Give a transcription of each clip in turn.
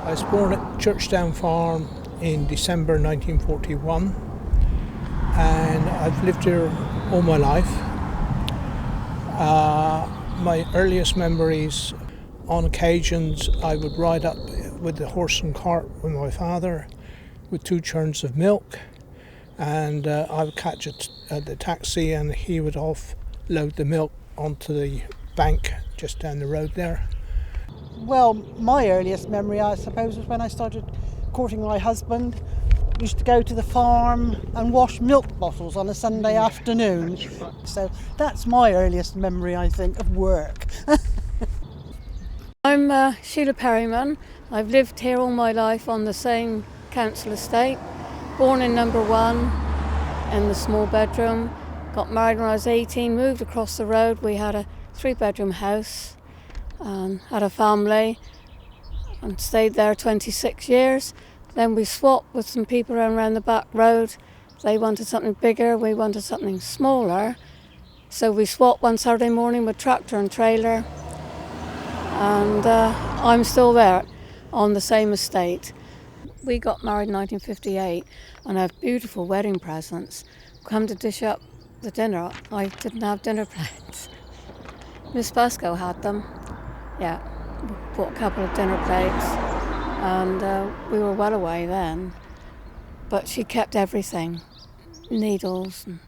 I was born at Churchdown Farm in December 1941, and I've lived here all my life. My earliest memories, on occasions I would ride up with the horse and cart with my father with 2 churns of milk, and I would catch the taxi and he would offload the milk onto the bank just down the road there. Well, my earliest memory, I suppose, was when I started courting my husband. We used to go to the farm and wash milk bottles on a Sunday afternoon. So that's my earliest memory, I think, of work. I'm Sheila Perryman. I've lived here all my life on the same council estate. Born in number 1 in the small bedroom. Got married when I was 18, moved across the road. We had a 3-bedroom house and had a family and stayed there 26 years. Then we swapped with some people around the back road. They wanted something bigger, we wanted something smaller. So we swapped one Saturday morning with tractor and trailer. And I'm still there on the same estate. We got married in 1958 and have beautiful wedding presents. Come to dish up the dinner. I didn't have dinner plates. Miss Pascoe had them. Yeah, we bought a couple of dinner plates and we were well away then. But she kept everything, needles. And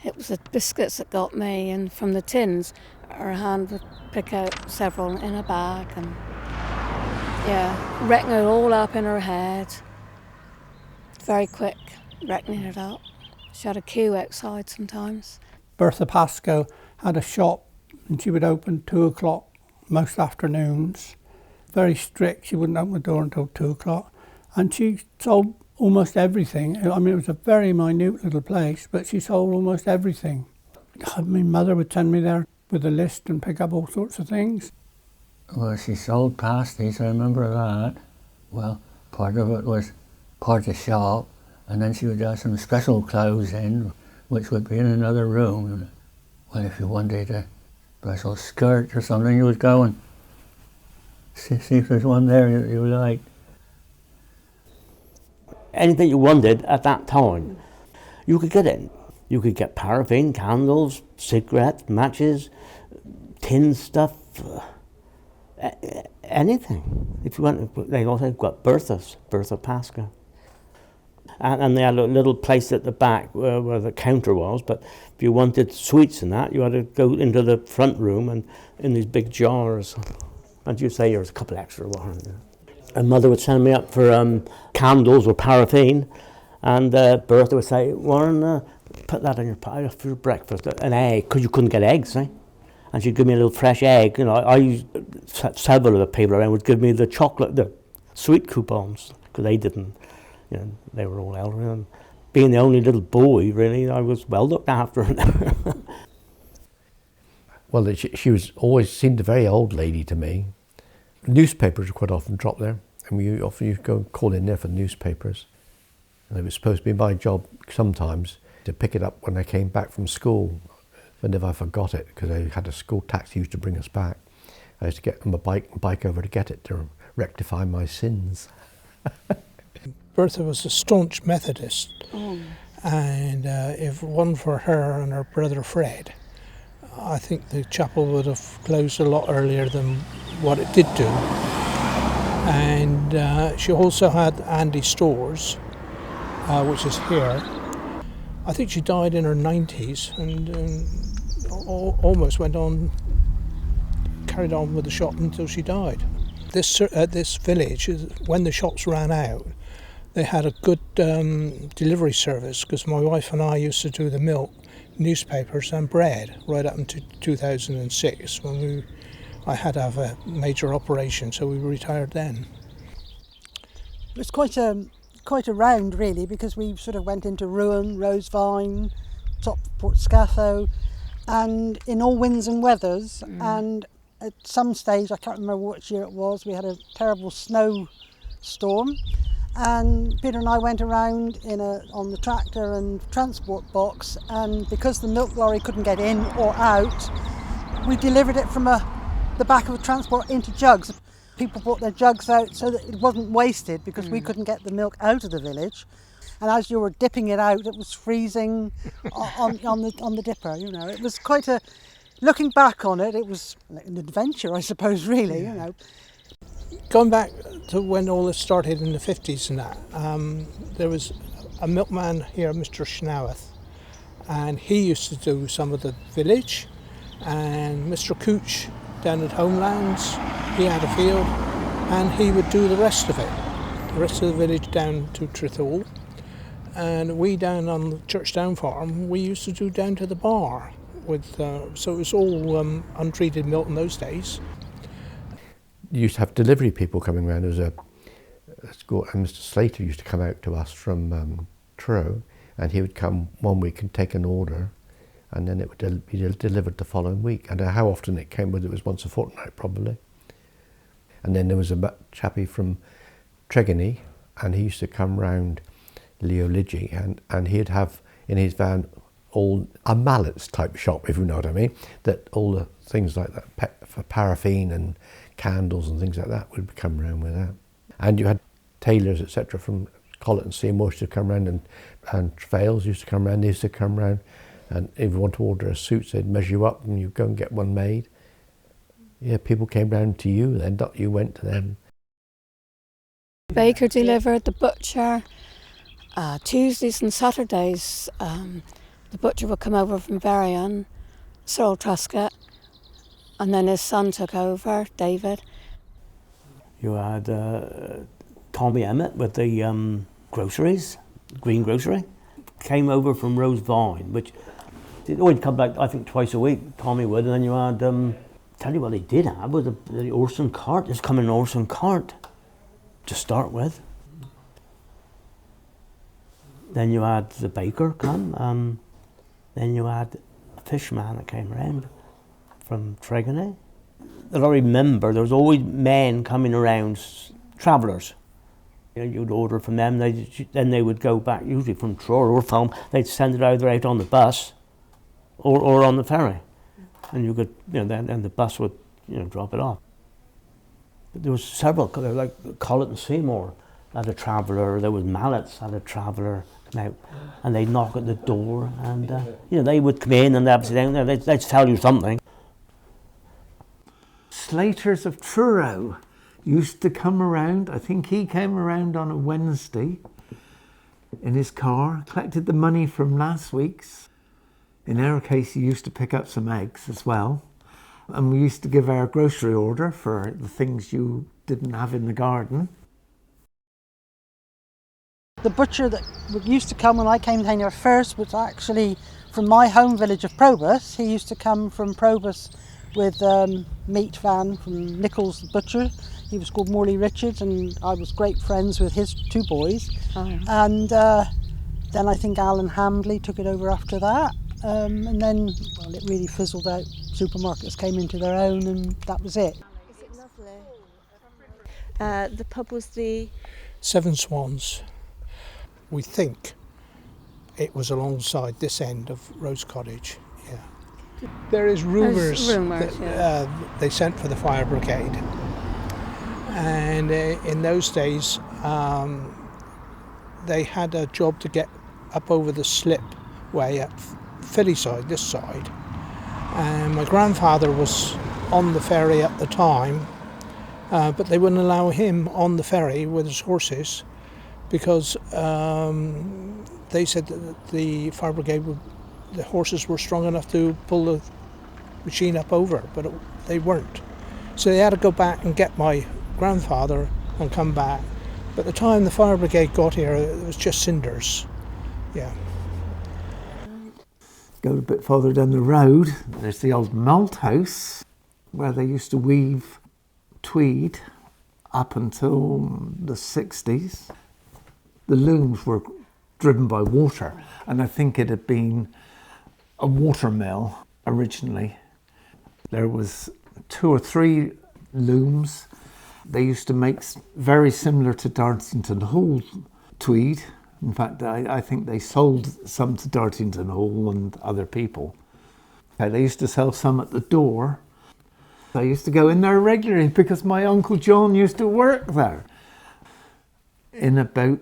it was the biscuits that got me, and from the tins, her hand would pick out several in a bag and reckon it all up in her head. Very quick, reckoning it up. She had a queue outside sometimes. Bertha Pascoe had a shop and she would open 2 o'clock most afternoons. Very strict, she wouldn't open the door until 2 o'clock. And she sold almost everything. I mean, it was a very minute little place, but she sold almost everything. My mother would send me there with a list and pick up all sorts of things. Well, she sold pasties, I remember that. Well, part of it was part of the shop, and then she would have some special clothes in, which would be in another room. Well, if you wanted a special skirt or something, you would go and see if there's one there you liked. Anything you wanted at that time, you could get it. You could get paraffin, candles, cigarettes, matches, tin stuff, anything. If you want, they also got Bertha Pascoe. And they had a little place at the back where the counter was, but if you wanted sweets and that, you had to go into the front room and in these big jars. And you say there's a couple extra ones. And Mother would send me up for candles or paraffin, and Bertha would say, Warren, put that in your pie for your breakfast, an egg, because you couldn't get eggs, eh? And she'd give me a little fresh egg. You know, I used several of the people around would give me the chocolate, the sweet coupons, because they didn't. You know, they were all elderly. And being the only little boy, really, I was well looked after. Well, she was always seemed a very old lady to me. Newspapers would quite often drop there, and we often used to go and call in there for the newspapers. And it was supposed to be my job sometimes to pick it up when I came back from school. But never I forgot it, because I had a school taxi used to bring us back. I used to get on my bike over to get it to rectify my sins. Bertha was a staunch Methodist, and if it wasn't for her and her brother Fred, I think the chapel would have closed a lot earlier than what it did do. And she also had Andy Stores, which is here. I think she died in her 90s and almost carried on with the shop until she died. This village, when the shops ran out, they had a good delivery service, because my wife and I used to do the milk, newspapers and bread right up until 2006 when I had to have a major operation, so we retired then. It was quite a round, really, because we sort of went into Ruan, Rosevine, top Port Scatho, and in all winds and weathers. And at some stage, I can't remember which year it was, we had a terrible snowstorm. And Peter and I went around on the tractor and transport box, and because the milk lorry couldn't get in or out, we delivered it from the back of a transport into jugs. people brought their jugs out so that it wasn't wasted, because we couldn't get the milk out of the village. And as you were dipping it out, it was freezing on the dipper. You know, it was quite a. Looking back on it, it was an adventure, I suppose. Really, you know. Going back to when all this started in the 50s and that, there was a milkman here, Mr. Schnawath, and he used to do some of the village, and Mr. Cooch down at Homelands, he had a field, and he would do the rest of it, the rest of the village down to Trithall. And we down on the Churchdown farm, we used to do down to the bar, with so it was all untreated milk in those days. You used to have delivery people coming around. There was a school, and Mr. Slater used to come out to us from Truro, and he would come one week and take an order, and then it would be delivered the following week. I don't know how often it came, whether it was once a fortnight probably. And then there was a chappie from Tregony, and he used to come round, Leo Lidgy, and he'd have in his van all a Mallet's type shop, if you know what I mean, that all the things like that, for paraffin and candles and things like that would come around with that. And you had tailors, etc., from Collet and Seymour used to come around, and Travails used to come around, they used to come around, and if you want to order a suit, they'd measure you up and you go and get one made. Yeah, people came round to you then, not you went to them. Baker delivered, the butcher. Tuesdays and Saturdays, the butcher would come over from Berrien, Sir Old Truscott, and then his son took over, David. You had Tommy Emmett with the groceries, Green Grocery. Came over from Rosevine, which he'd come back, I think, twice a week, Tommy would, and then you had, tell you what they did have was the Orson cart. Just come in an Orson cart to start with. Then you had the baker come, then you had a fishman that came around from Tregony. I remember there was always men coming around, travellers. You know, you'd order from them, then they would go back, usually from Truro or from, they'd send it either out on the bus or on the ferry. And you could, you know, then the bus would, you know, drop it off. But there was several, like Collet and Seymour had a traveller, there was Mallet's had a traveller come out, and they'd knock at the door, and you know, they would come in and they'd sit down there, they'd tell you something. Slaters of Truro used to come around. I think he came around on a Wednesday in his car, collected the money from last week's. In our case, he used to pick up some eggs as well. And we used to give our grocery order for the things you didn't have in the garden. The butcher that used to come when I came down here first was actually from my home village of Probus. He used to come from Probus with meat van from Nichols the butcher. He was called Morley Richards, and I was great friends with his two boys. Oh, yeah. And then I think Alan Hambley took it over after that. And then, well, it really fizzled out. Supermarkets came into their own, and that was it. Is it lovely? The pub was the Seven Swans. We think it was alongside this end of Rose Cottage. Yeah. There is rumours that they sent for the fire brigade, and in those days they had a job to get up over the slip way at Philly side, this side, and my grandfather was on the ferry at the time, but they wouldn't allow him on the ferry with his horses because they said that the fire brigade the horses were strong enough to pull the machine up over, but they weren't. So they had to go back and get my grandfather and come back. But the time the fire brigade got here, it was just cinders. Yeah. Go a bit further down the road, there's the old malt house where they used to weave tweed up until the 60s. The looms were driven by water, and I think it had been a water mill originally. There was 2 or 3 looms. They used to make very similar to Dartington Hall tweed. In fact, I think they sold some to Dartington Hall and other people. They used to sell some at the door. I used to go in there regularly because my Uncle John used to work there. In about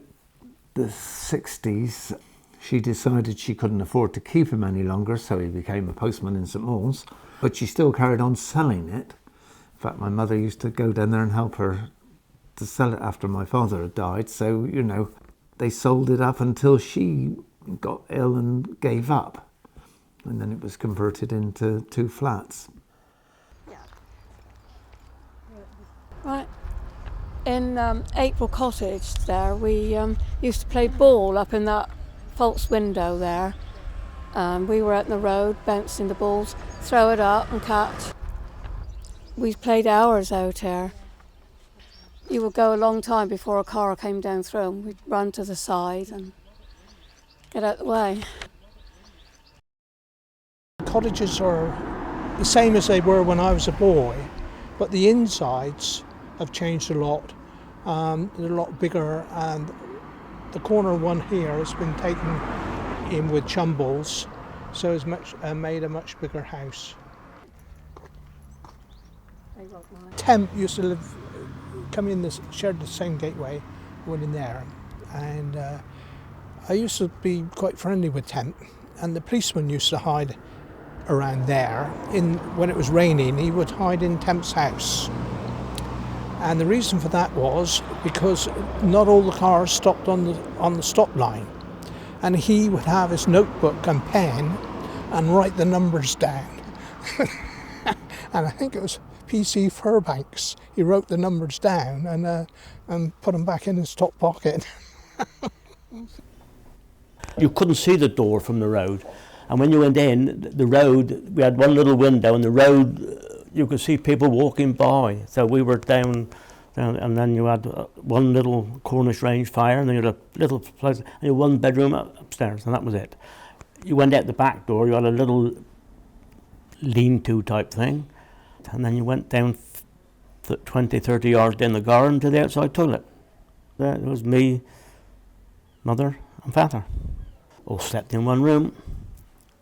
the 60s, she decided she couldn't afford to keep him any longer, so he became a postman in St Mawes, but she still carried on selling it. In fact, my mother used to go down there and help her to sell it after my father had died, so, you know, they sold it up until she got ill and gave up. And then it was converted into 2 flats. Right. In April Cottage there, we used to play ball up in that false window there. We were out in the road bouncing the balls, throw it up and catch. We played hours out here. You would go a long time before a car came down through and we'd run to the side and get out the way. Cottages are the same as they were when I was a boy, but the insides have changed a lot. They're a lot bigger, and the corner one here has been taken in with chumbles, so it's made a much bigger house. Temp used to come in shared the same gateway, went in there, and I used to be quite friendly with Temp, and the policeman used to hide around there. When it was raining, he would hide in Temp's house. And the reason for that was because not all the cars stopped on the stop line. And he would have his notebook and pen and write the numbers down. And I think it was PC Fairbanks. He wrote the numbers down and put them back in his top pocket. You couldn't see the door from the road. And when you went in, the road, we had one little window, and the road, you could see people walking by. So we were down, and then you had one little Cornish range fire, and then you had a little place, and you had one bedroom upstairs, and that was it. You went out the back door, you had a little lean-to type thing, and then you went down 20, 30 yards down the garden to the outside toilet. There was me, mother, and father. All slept in one room.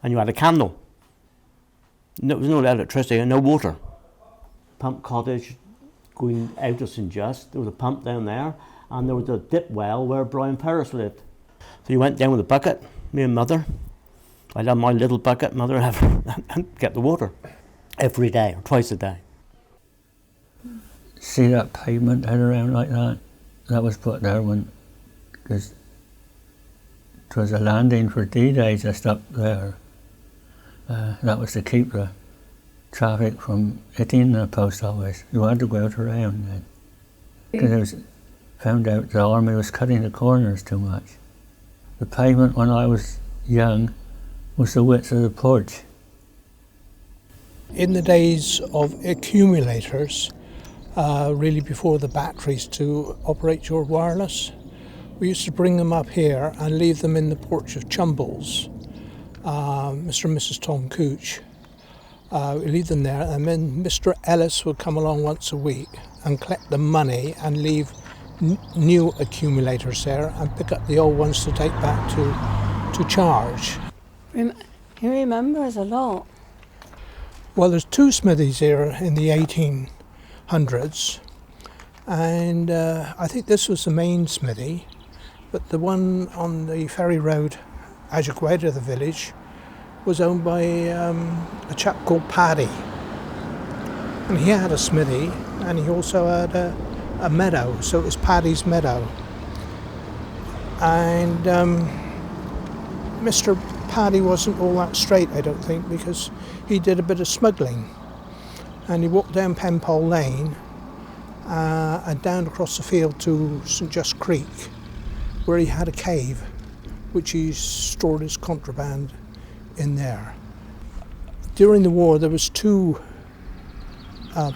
And you had a candle. There was no electricity and no water. Pump cottage going out of St Just. There was a pump down there, and there was a dip well where Brian Ferris lived. So you went down with a bucket, me and mother. I'd have my little bucket, mother would have, and get the water every day or twice a day. See that pavement out around like that? That was put there because it was a landing for D-Day just up there. That was to keep the traffic from hitting the post office. You had to go out around then. Because it was found out the army was cutting the corners too much. The pavement when I was young was the width of the porch. In the days of accumulators, really before the batteries to operate your wireless, we used to bring them up here and leave them in the porch of Chumbles. Mr. and Mrs. Tom Cooch. We leave them there, and then Mr. Ellis would come along once a week and collect the money and leave new accumulators there and pick up the old ones to take back to charge. He remembers a lot. Well, there's 2 smithies here in the 1800s, and I think this was the main smithy, but the one on the Ferry Road as you go out of the village was owned by a chap called Paddy, and he had a smithy and he also had a meadow, so it was Paddy's meadow. And Mr. Paddy wasn't all that straight, I don't think, because he did a bit of smuggling, and he walked down Penpole Lane and down across the field to St Just Creek, where he had a cave which he stored his contraband in there. During the war there was 2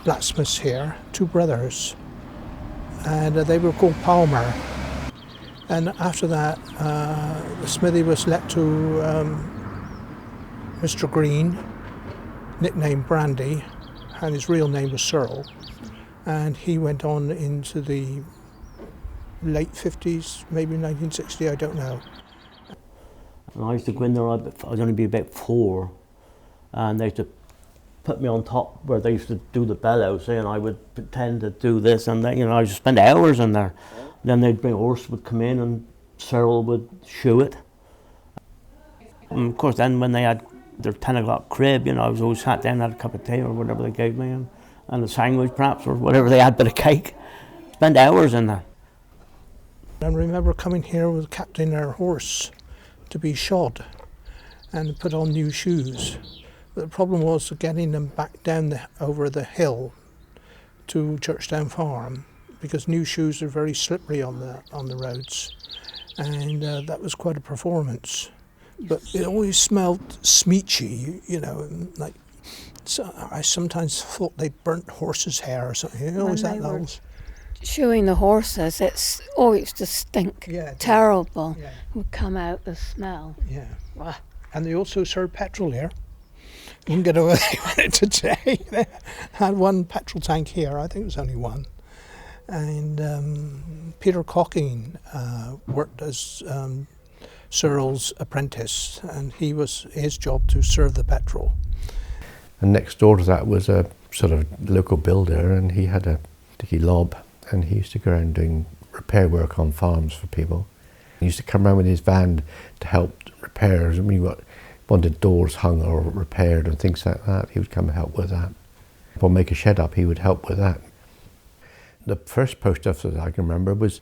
blacksmiths here, 2 brothers, and they were called Palmer. And after that the smithy was let to Mr. Green, nicknamed Brandy, and his real name was Searle, and he went on into the late 50s, maybe 1960, I don't know. And I used to go in there, I'd only be about 4, and they used to put me on top where they used to do the bellows, and I would pretend to do this and that. You know, I used to spend hours in there. Then they'd bring a horse would come in and Cyril would shoe it. And of course, then when they had their 10 o'clock crib, you know, I was always sat down and had a cup of tea or whatever they gave me, and a sandwich perhaps, or whatever they had, bit of cake. Spend hours in there. I remember coming here with captain our horse to be shod and put on new shoes. But the problem was getting them back down over the hill to Churchdown Farm, because new shoes are very slippery on the roads, and that was quite a performance. But it always smelled smeechy, you know, like, so I sometimes thought they burnt horse's hair or something. You know, was that those? Shoeing the horses, it used to stink. Yeah, terrible. Yeah. It would come out the smell. Yeah. Ugh. And they also served petrol here. You can get away with it today. They had one petrol tank here, I think it was only one. And Peter Cocking worked as Cyril's apprentice, and his job to serve the petrol. And next door to that was a sort of local builder, and he had a Dickie Lob, and he used to go around doing repair work on farms for people. He used to come around with his van to help repairs, and when you wanted doors hung or repaired and things like that, he would come and help with that. Or make a shed up, he would help with that. The first post office I can remember was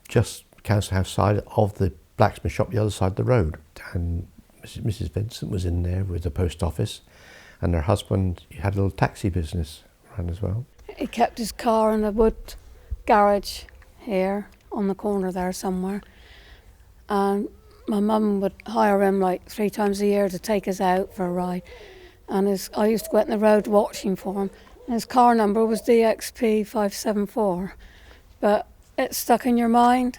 just Council House side of the blacksmith shop, the other side of the road. And Mrs. Vincent was in there with the post office, and her husband had a little taxi business run as well. He kept his car in a wood garage here on the corner there somewhere. And my mum would hire him like 3 times a year to take us out for a ride. And I used to go out on the road watching for him. And his car number was DXP 574. But it stuck in your mind.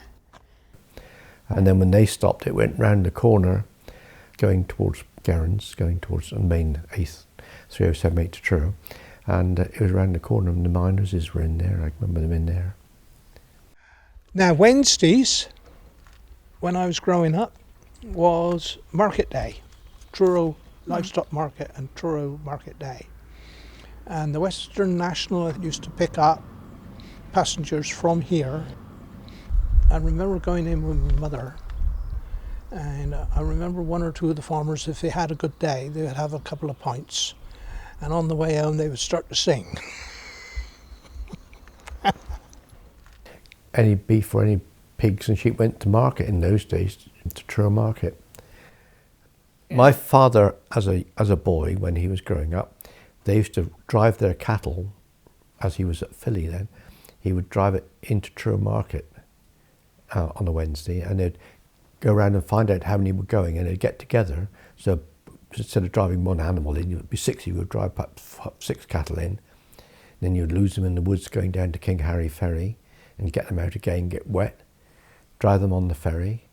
And then when they stopped, it went round the corner, going towards Gerrans, going towards the main 8th, 3078 to Truro. And it was round the corner, and the Miners were in there. I remember them in there. Now, Wednesdays, when I was growing up, was Market Day, Truro Livestock Market and Truro Market Day. And the Western National used to pick up passengers from here. I remember going in with my mother, and I remember one or two of the farmers, if they had a good day, they would have a couple of pints, and on the way home they would start to sing. Any beef or any pigs and sheep went to market in those days, to Truro Market. My father, as a boy, when he was growing up, they used to drive their cattle, as he was at Philly then, he would drive it into Truro Market on a Wednesday, and they'd go around and find out how many were going, and they'd get together. So instead of driving one animal in, it would be 6, you would drive perhaps 6 cattle in, then you'd lose them in the woods going down to King Harry Ferry, and get them out again, get wet, drive them on the ferry.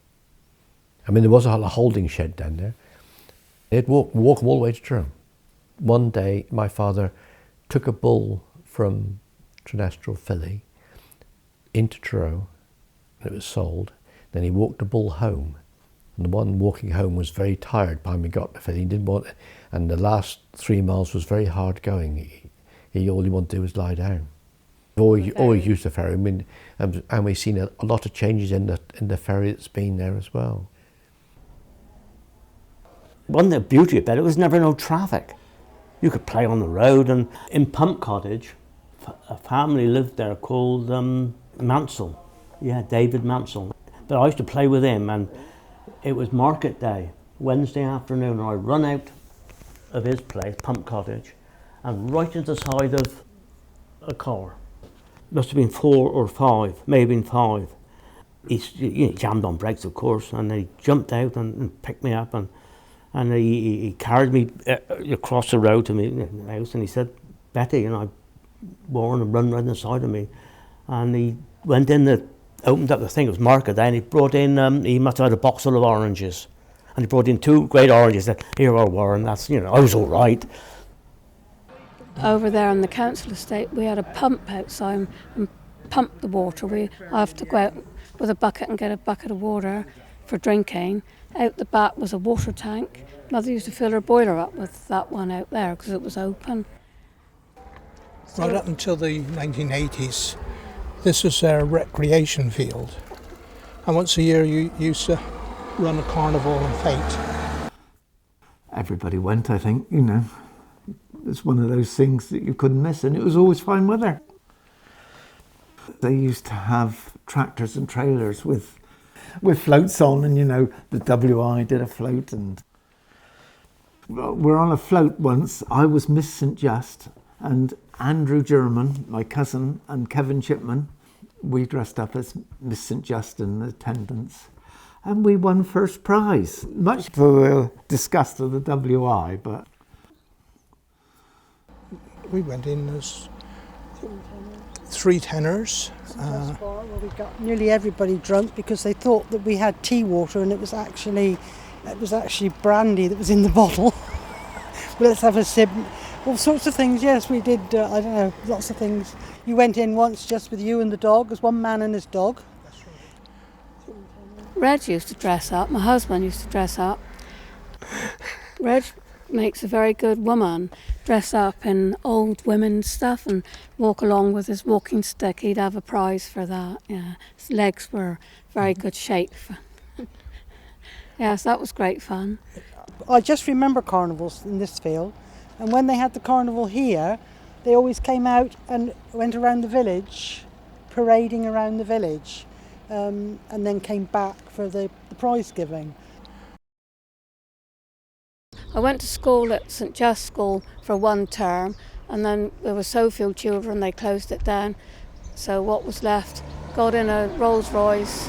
I mean, there was a holding shed down there. They'd walk them all the way to Truro. One day, my father took a bull from Trinestral Philly into Truro, and it was sold. Then he walked the bull home, and the one walking home was very tired by the time he got to Philly. He didn't want it, and the last 3 miles was very hard going. He all he wanted to do was lie down. We've always used the ferry. I mean, and we've seen a lot of changes in the ferry that's been there as well. One of the beauty about it was never no traffic. You could play on the road, and in Pump Cottage, a family lived there called Mansell. Yeah, David Mansell. But I used to play with him, and it was market day, Wednesday afternoon, and I run out of his place, Pump Cottage, and right into the side of a car. Must have been 4 or 5, maybe 5. He jammed on brakes, of course, and he jumped out and picked me up, and he carried me across the road to my house, and he said, "Betty," and I wore and run right inside of me, and he went in, opened up the thing, it was market day, and he brought in, he must have had a box full of oranges, and he brought in 2 great oranges. Said, "Here, old Warren," that's, I was all right. Over there on the council estate, we had a pump outside and pump the water. I have to go out with a bucket and get a bucket of water for drinking. Out the back was a water tank. Mother used to fill her boiler up with that one out there because it was open. Right up until the 1980s, this was a recreation field. And once a year you used to run a carnival and fete. Everybody went, I think, you know. It's one of those things that you couldn't miss, and it was always fine weather. They used to have tractors and trailers with floats on, and you know, the WI did a float, and we're on a float once. I was Miss St Just, and Andrew German, my cousin, and Kevin Chipman, we dressed up as Miss St Just in attendance, and we won first prize, much to the disgust of the WI, but we went in as 3 tenors. Where we got nearly everybody drunk because they thought that we had tea water, and it was actually brandy that was in the bottle. Well, let's have a sip. All sorts of things. Yes, we did. I don't know, lots of things. You went in once just with you and the dog. As one man and his dog. Reg used to dress up. My husband used to dress up. Reg makes a very good woman, dress up in old women's stuff and walk along with his walking stick. He'd have a prize for that. Yeah, his legs were very good shape. Yes, that was great fun. I just remember carnivals in this field, and when they had the carnival here, they always came out and went around the village, parading around the village, and then came back for the prize giving. I went to school at St Just School for 1 term, and then there were so few children they closed it down. So what was left, got in a Rolls Royce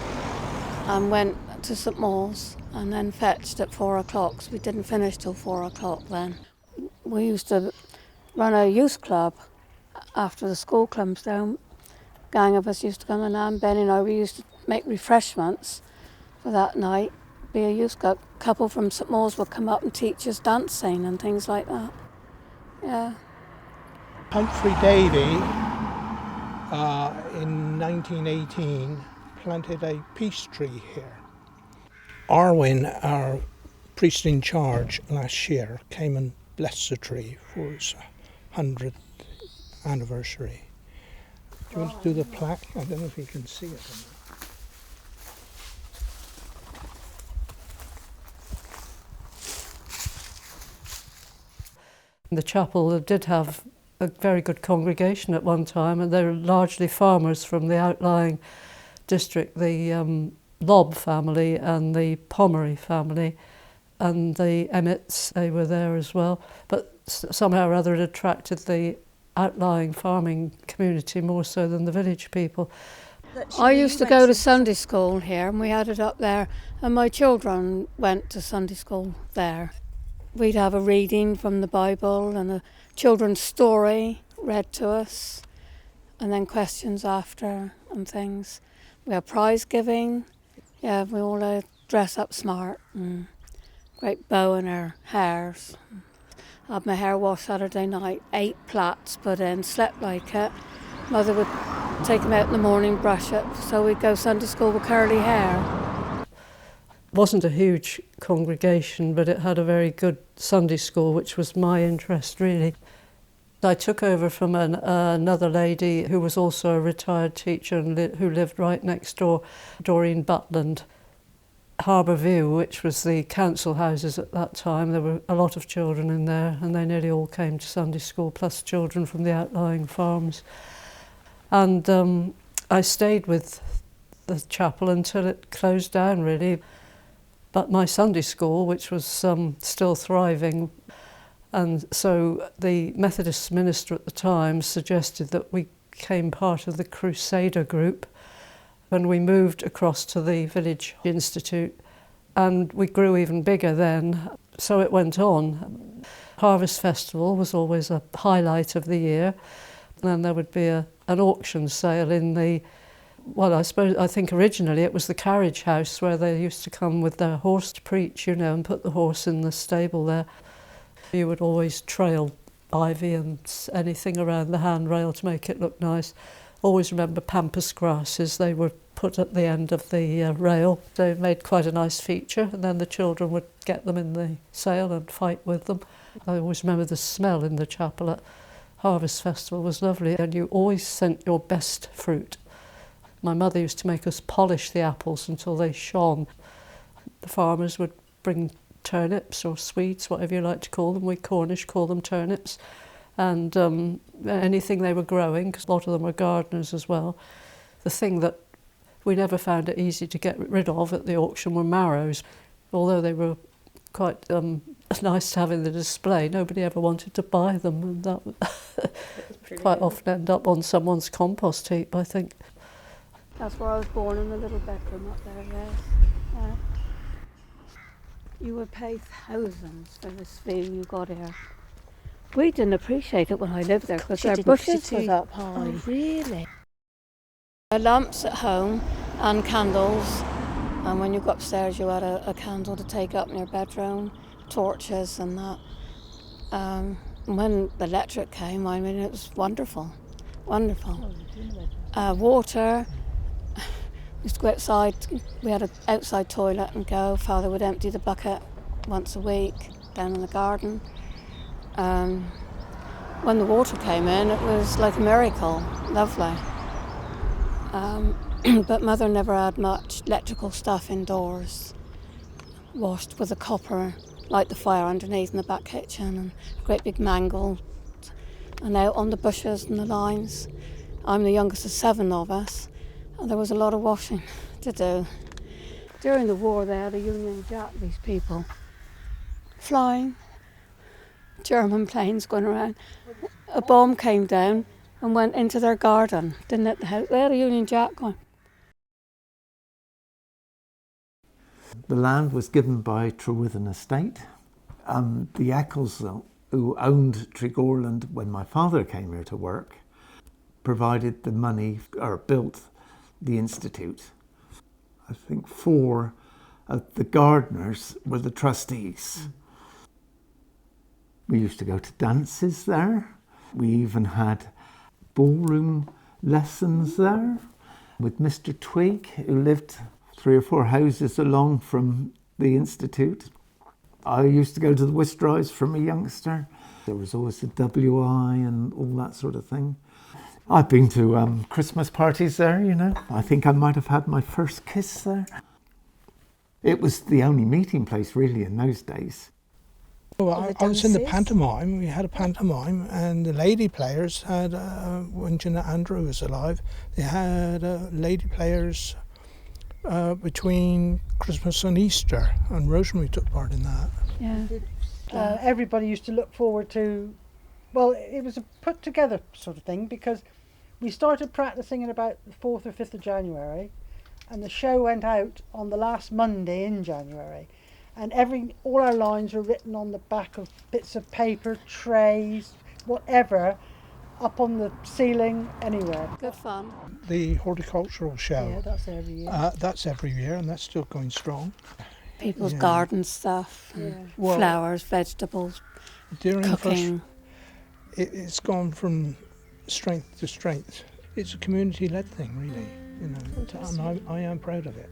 and went to St Maule's, and then fetched at 4 o'clock, so we didn't finish till 4 o'clock then. We used to run a youth club after the school comes down. A gang of us used to come along, Benny and I, we used to make refreshments for that night. Be a youth club. A couple from St Maule's would come up and teach us dancing and things like that. Yeah. Humphrey Davy, in 1918, planted a peace tree here. Arwin, our priest in charge last year, came and blessed the tree for its 100th anniversary. Do you want to do the plaque? I don't know if you can see it. The chapel did have a very good congregation at one time, and they were largely farmers from the outlying district, the Lobb family and the Pomeroy family, and the Emmets, they were there as well. But somehow or other it attracted the outlying farming community more so than the village people. I used to go to Sunday school here, and we had it up there, and my children went to Sunday school there. We'd have a reading from the Bible and a children's story read to us, and then questions after and things. We had prize giving. Yeah, we all dress up smart and great bow in our hairs. I had my hair washed Saturday night, 8 plaits put in, slept like it. Mother would take them out in the morning, brush it, so we'd go Sunday school with curly hair. Wasn't a huge congregation, but it had a very good Sunday school, which was my interest really. I took over from another lady who was also a retired teacher and who lived right next door, Doreen Butland. Harbour View, which was the council houses at that time, there were a lot of children in there, and they nearly all came to Sunday school, plus children from the outlying farms. And I stayed with the chapel until it closed down really. But my Sunday school, which was still thriving, and so the Methodist minister at the time suggested that we became part of the Crusader group, and we moved across to the Village Institute, and we grew even bigger then. So it went on. Harvest Festival was always a highlight of the year, and then there would be an auction sale in the, well, I think originally it was the carriage house where they used to come with their horse to preach, you know, and put the horse in the stable there. You would always trail ivy and anything around the handrail to make it look nice. Always remember pampas grasses, they were put at the end of the rail. They made quite a nice feature, and then the children would get them in the sail and fight with them. I always remember the smell in the chapel at Harvest Festival was lovely, and you always sent your best fruit. My mother used to make us polish the apples until they shone. The farmers would bring turnips or sweets, whatever you like to call them. We Cornish call them turnips. And anything they were growing, because a lot of them were gardeners as well. The thing that we never found it easy to get rid of at the auction were marrows. Although they were quite nice to have in the display, nobody ever wanted to buy them, and that would quite often end up on someone's compost heap, I think. That's where I was born, in the little bedroom up there, yes. You would pay thousands for this view you got here. We didn't appreciate it when I lived there because their bushes was up high. Oh, really? Lamps at home and candles, and when you go upstairs you had a candle to take up in your bedroom, torches and that. When the electric came, I mean, it was wonderful, wonderful. Water, we used to go outside, we had an outside toilet and go. Father would empty the bucket once a week down in the garden. When the water came in, it was like a miracle, lovely. But Mother never had much electrical stuff indoors. Washed with a copper, light the fire underneath in the back kitchen, and a great big mangle, and out on the bushes and the lines. I'm the youngest of 7 of us, and there was a lot of washing to do. During the war, they had a Union Jack, these people, flying. German planes going around. A bomb came down and went into their garden, didn't hit the house. They had a Union Jack going. The land was given by Trewithen Estate. The Eccles, who owned Tregorland when my father came here to work, provided the money, or built the institute. I think 4 of the gardeners were the trustees. We used to go to dances there. We even had ballroom lessons there with Mr. Twig, who lived 3 or 4 houses along from the institute. I used to go to the whist drives from a youngster. There was always the WI and all that sort of thing. I've been to Christmas parties there, you know. I think I might have had my first kiss there. It was the only meeting place really in those days. Well, I was in the pantomime. We had a pantomime, and the lady players had, when Jeanette Andrew was alive, they had lady players between Christmas and Easter, and Rosemary took part in that. Yeah. Everybody used to look forward to, well, it was a put together sort of thing, because we started practicing in about the 4th or 5th of January, and the show went out on the last Monday in January. And all our lines were written on the back of bits of paper, trays, whatever, up on the ceiling, anywhere. Good fun. The horticultural show. Yeah, that's every year. That's every year, and that's still going strong. People's garden stuff, Well, flowers, vegetables, during cooking. It's gone from strength to strength. It's a community-led thing, really. You know, and I am proud of it.